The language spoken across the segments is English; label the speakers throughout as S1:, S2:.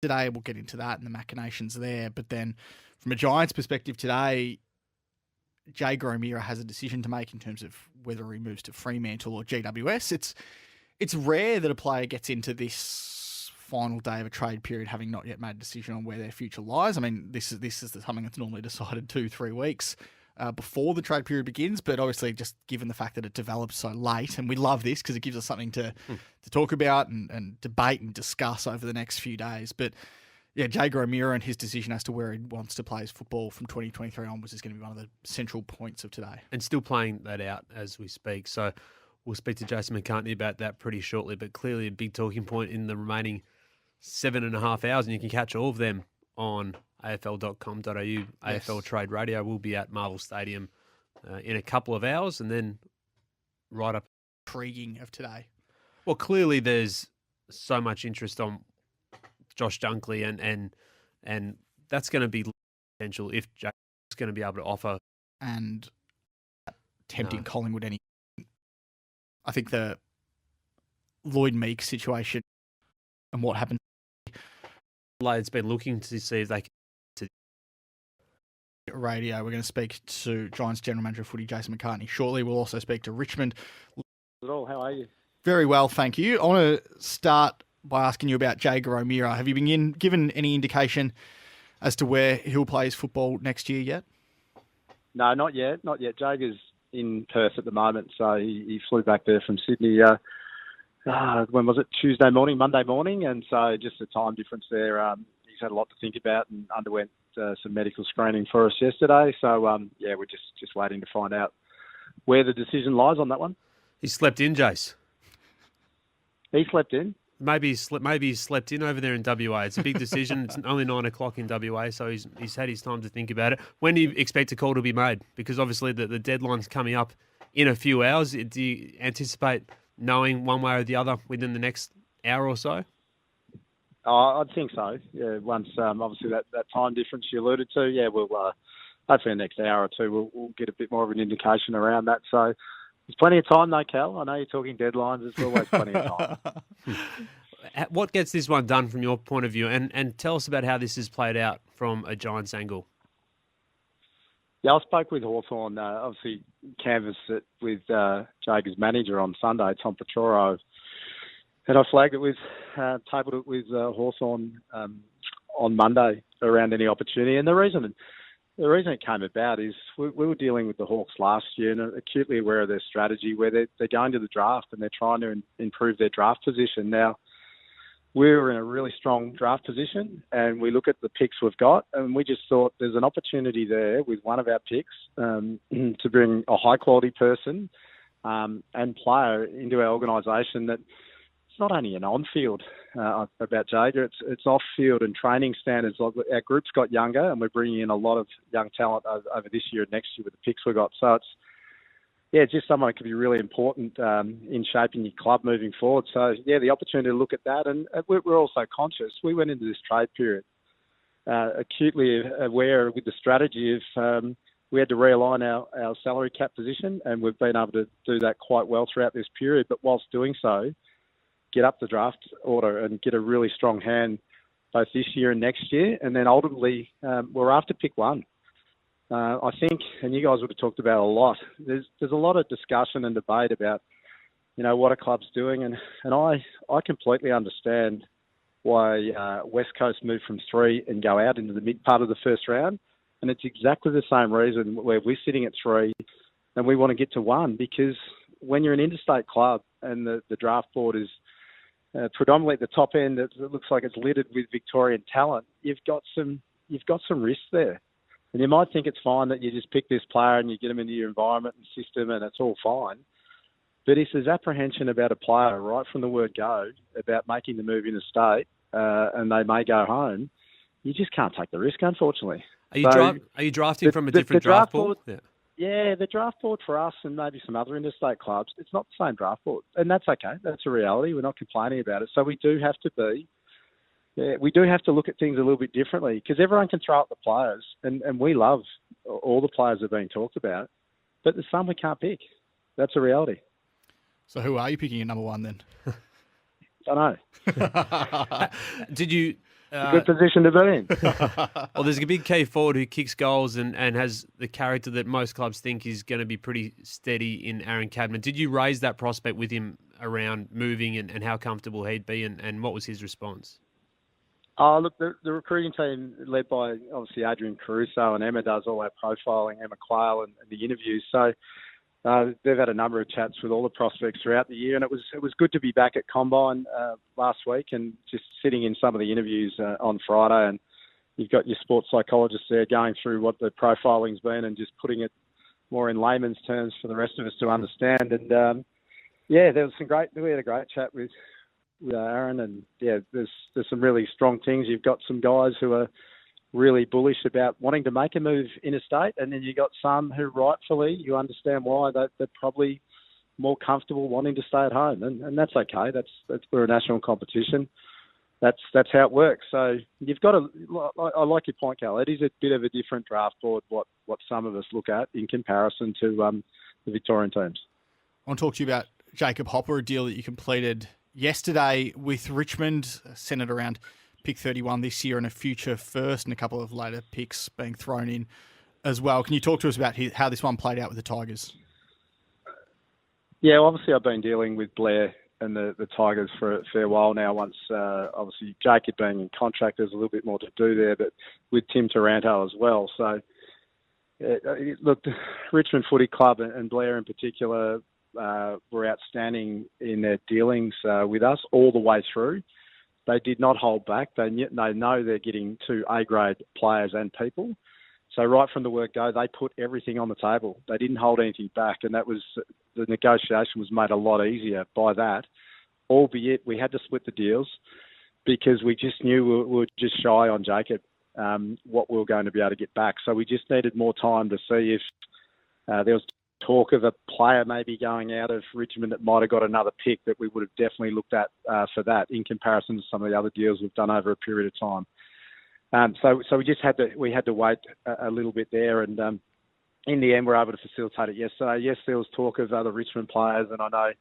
S1: today. We'll get into that and the machinations there. But then from a Giants perspective today, Jaeger O'Meara has a decision to make in terms of whether he moves to Fremantle or GWS. It's rare that a player gets into this final day of a trade period having not yet made a decision on where their future lies. I mean, this is something that's normally decided 2-3 weeks before the trade period begins, but obviously just given the fact that it develops so late, and we love this because it gives us something to talk about and debate and discuss over the next few days. But yeah, Jaeger O'Meara and his decision as to where he wants to play his football from 2023 onwards is going to be one of the central points of today.
S2: And still playing that out as we speak. So we'll speak to Jason McCartney about that pretty shortly, but clearly a big talking point in the remaining 7.5 hours, and you can catch all of them on afl.com.au. Yes. AFL Trade Radio will be at Marvel Stadium in a couple of hours, and then right up.
S1: Intriguing of today.
S2: Well, clearly there's so much interest on Josh Dunkley, and that's going to be potential if Jake's going to be able to offer.
S1: And tempting Collingwood any. I think the Lloyd Meek situation and what happened.
S2: It's been looking to see if they can.
S1: Radio. We're going to speak to Giants General Manager of Footy, Jason McCartney, shortly. We'll also speak to Richmond.
S3: How are you?
S1: Very well, thank you. I want to start by asking you about Jaeger O'Meara. Have you been given any indication as to where he'll play his football next year yet?
S3: No, not yet. Not yet. Jaeger's in Perth at the moment, so he flew back there from Sydney. When was it? Monday morning, and so just the time difference there. He's had a lot to think about and underwent some medical screening for us yesterday. So we're just waiting to find out where the decision lies on that one.
S2: He slept in, Jace.
S3: He slept in.
S2: Maybe he slept in over there in WA. It's a big decision. It's only 9 o'clock in WA, so he's had his time to think about it. When do you expect a call to be made? Because obviously the deadline's coming up in a few hours. Do you anticipate knowing one way or the other within the next hour or so?
S3: I think so. Yeah, once obviously that time difference you alluded to, we'll hopefully in the next hour or two we'll get a bit more of an indication around that. So there's plenty of time though, Cal. I know you're talking deadlines. There's always plenty of time.
S2: What gets this one done from your point of view? And tell us about how this has played out from a Giants angle.
S3: Yeah, I spoke with Hawthorn, obviously canvassed it with Jaeger's manager on Sunday, Tom Petro, and I flagged it with, tabled it with Hawthorn on Monday around any opportunity. And the reason it came about is we were dealing with the Hawks last year and acutely aware of their strategy where they're going to the draft and they're trying to improve their draft position. Now, we're in a really strong draft position and we look at the picks we've got and we just thought there's an opportunity there with one of our picks to bring a high-quality person and player into our organisation that it's not only an on-field about Jaeger, it's off-field and training standards. Our group's got younger and we're bringing in a lot of young talent over this year and next year with the picks we've got. So it's just someone that could be really important in shaping your club moving forward. So, the opportunity to look at that. And we're also conscious. We went into this trade period acutely aware with the strategy of we had to realign our salary cap position, and we've been able to do that quite well throughout this period. But whilst doing so, get up the draft order and get a really strong hand both this year and next year. And then ultimately, we're after pick one. I think, and you guys would have talked about a lot, there's a lot of discussion and debate about, what a club's doing. And I completely understand why West Coast moved from 3 and go out into the mid part of the first round. And it's exactly the same reason where we're sitting at 3 and we want to get to 1, because when you're an interstate club and the draft board is predominantly at the top end, it looks like it's littered with Victorian talent, you've got some risks there. And you might think it's fine that you just pick this player and you get them into your environment and system and it's all fine. But if there's apprehension about a player right from the word go about making the move interstate and they may go home, you just can't take the risk, unfortunately.
S2: Are you drafting from a different draft board?
S3: Yeah, the draft board for us and maybe some other interstate clubs, it's not the same draft board. And that's okay. That's a reality. We're not complaining about it. So we do have to look at things a little bit differently because everyone can throw up the players and we love all the players that are being talked about, but there's some we can't pick. That's a reality.
S1: So who are you picking at number 1 then?
S3: I don't know.
S2: Did you
S3: a good position to be in.
S2: Well, there's a big key forward who kicks goals and has the character that most clubs think is going to be pretty steady in Aaron Cadman. Did you raise that prospect with him around moving and how comfortable he'd be, and what was his response?
S3: Oh, look, the recruiting team led by obviously Adrian Caruso, and Emma does all our profiling, Emma Quayle, and the interviews. So they've had a number of chats with all the prospects throughout the year, and it was good to be back at Combine last week and just sitting in some of the interviews on Friday. And you've got your sports psychologists there going through what the profiling's been and just putting it more in layman's terms for the rest of us to understand. And there was we had a great chat with Aaron, and there's some really strong things. You've got some guys who are really bullish about wanting to make a move interstate, and then you got some who rightfully, you understand why they're probably more comfortable wanting to stay at home, and that's okay. That's we're a national competition. That's how it works. So you've got I like your point, Cal. It is a bit of a different draft board what some of us look at in comparison to the Victorian teams.
S1: I want to talk to you about Jacob Hopper, a deal that you completed yesterday with Richmond, centred around pick 31 this year and a future first and a couple of later picks being thrown in as well. Can you talk to us about how this one played out with the Tigers?
S3: Yeah, well, obviously I've been dealing with Blair and the Tigers for a fair while now. Once, obviously, Jacob being in contract, there's a little bit more to do there, but with Tim Taranto as well. So, look, the Richmond Footy Club and Blair in particular were outstanding in their dealings with us all the way through. They did not hold back. They know they're getting two A-grade players and people. So right from the word go, they put everything on the table. They didn't hold anything back, and that was the negotiation was made a lot easier by that. Albeit we had to split the deals because we just knew we were just shy on Jacob, what we were going to be able to get back. So we just needed more time to see if there was talk of a player maybe going out of Richmond that might have got another pick that we would have definitely looked at for that in comparison to some of the other deals we've done over a period of time. So we just had to wait a little bit there, and in the end, we were able to facilitate it yesterday. Yes, there was talk of other Richmond players, and I know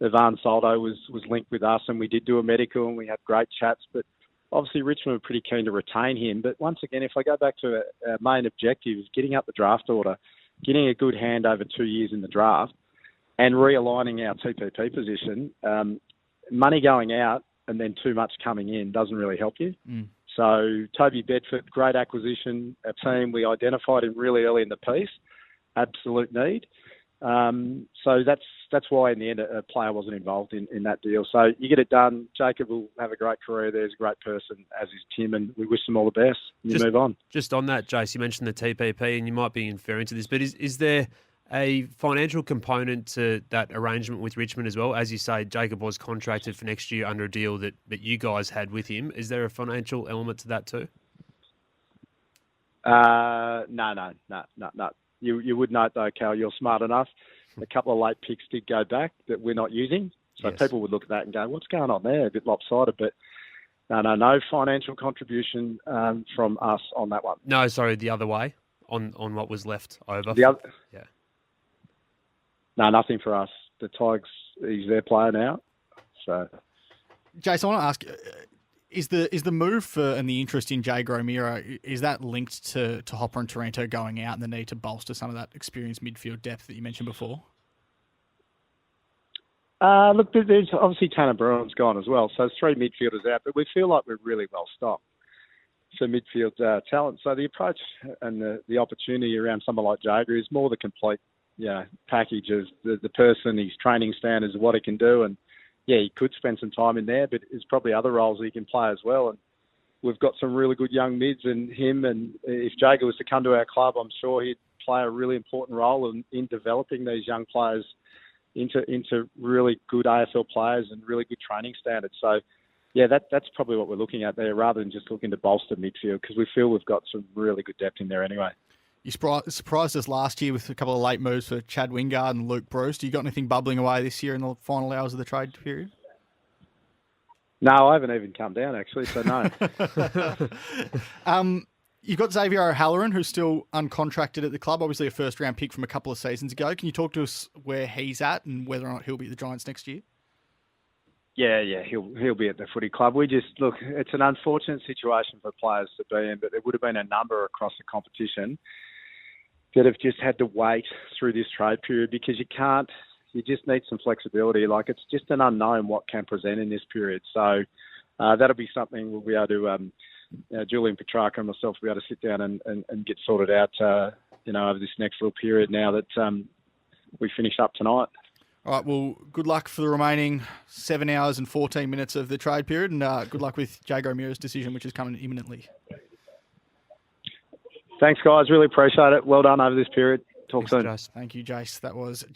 S3: Ivan Soldo was linked with us, and we did do a medical, and we had great chats. But obviously, Richmond were pretty keen to retain him. But once again, if I go back to our main objective, getting up the draft order, getting a good hand over 2 years in the draft, and realigning our TPP position, money going out and then too much coming in doesn't really help you. So Toby Bedford, great acquisition. Our team, we identified him really early in the piece. Absolute need. So that's why in the end a player wasn't involved in that deal. So you get it done. Jacob will have a great career there. He's a great person, as is Tim, and we wish them all the best. You move on. Just
S2: on that, Jace, you mentioned the TPP, and you might be inferring to this, but is there a financial component to that arrangement with Richmond as well? As you say, Jacob was contracted for next year under a deal that you guys had with him. Is there a financial element to that too?
S3: No. You would note though, Cal, you're smart enough. A couple of late picks did go back that we're not using. So yes, people would look at that and go, what's going on there? A bit lopsided, but no financial contribution from us on that one.
S2: No, sorry, the other way on what was left over. Yeah.
S3: No, nothing for us. The Tigers, he's their player now. So,
S1: Jason, I want to ask, is the move for and the interest in Jay Gromira, is that linked to Hopper and Taranto going out and the need to bolster some of that experienced midfield depth that you mentioned before?
S3: Look, there's obviously Tanner Bruin's gone as well, so there's three midfielders out, but we feel like we're really well stocked for midfield talent. So the approach and the opportunity around someone like Jager is more the complete package of the person, his training standards, what he can do, and he could spend some time in there, but there's probably other roles he can play as well. And we've got some really good young mids in him, and if Jager was to come to our club, I'm sure he'd play a really important role in developing these young players into really good AFL players and really good training standards. So, that's probably what we're looking at there, rather than just looking to bolster midfield, because we feel we've got some really good depth in there anyway.
S1: You surprised us last year with a couple of late moves for Chad Wingard and Luke Bruce. Do you got anything bubbling away this year in the final hours of the trade period?
S3: No, I haven't even come down, actually, so no.
S1: You've got Xavier O'Halloran, who's still uncontracted at the club, obviously a first-round pick from a couple of seasons ago. Can you talk to us where he's at and whether or not he'll be at the Giants next year?
S3: Yeah, he'll be at the footy club. We just look. It's an unfortunate situation for players to be in, but there would have been a number across the competition that have just had to wait through this trade period because you can't. You just need some flexibility. Like it's just an unknown what can present in this period. So that'll be something we'll be able to. Julian Petrarca and myself will be able to sit down and get sorted out. Over this next little period now that we finish up tonight.
S1: All right, well, good luck for the remaining 7 hours and 14 minutes of the trade period, and good luck with Jago Mira's decision, which is coming imminently.
S3: Thanks, guys. Really appreciate it. Well done over this period. Talk soon.
S2: Jace.
S1: Thank you, Jace. That was